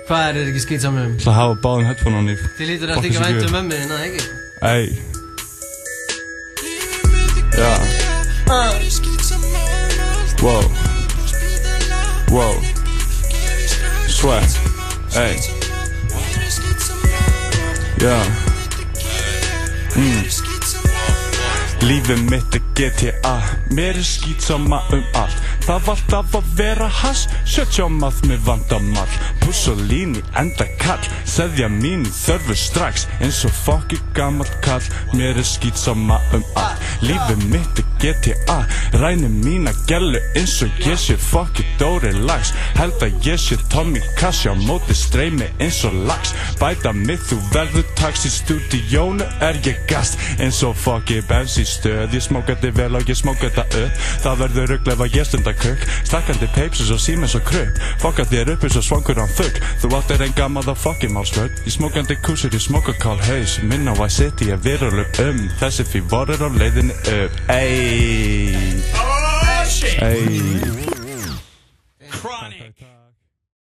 Hvað ekki skýtsamlegum? Það hafa báðum headphone-on í. Þið lítur að þykja vænt mömmu þína, ekki? Ey. Já. Wow. Wow. Sweat. Ey. Já. Lífið mitt GTA, mér skítsama allt. Það alltaf að vera hass, 70 maður með vandamál. Pussolini, enda kall, seðja mín þörfu strax. Eins og fokki gammal kall, mér skítsama allt. Lífið mitt GTA, ræni mína gælu eins og ég sé fokki Dóri Lax. Held að ég sé Tommy Cash, á móti streymi eins og lax. Bæta mig, þú verður tax, í stúdíónu ég gast. Eins og fokki bensínstöð, ég smóka þetta vel og ég smóka þetta upp. Það verður rugl ef að ég stunda kukk. Stakkandi peipsus og símens og krupp. Fokka þér upp eins og svangur án fugg. Þú áttir en gammal að fokki málsvöld. Ég smókandi kúsur, ég smóka kál haus. Minna á Vice City, ég virulur þessi fívorur á leiðinni upp. Ey. Ey.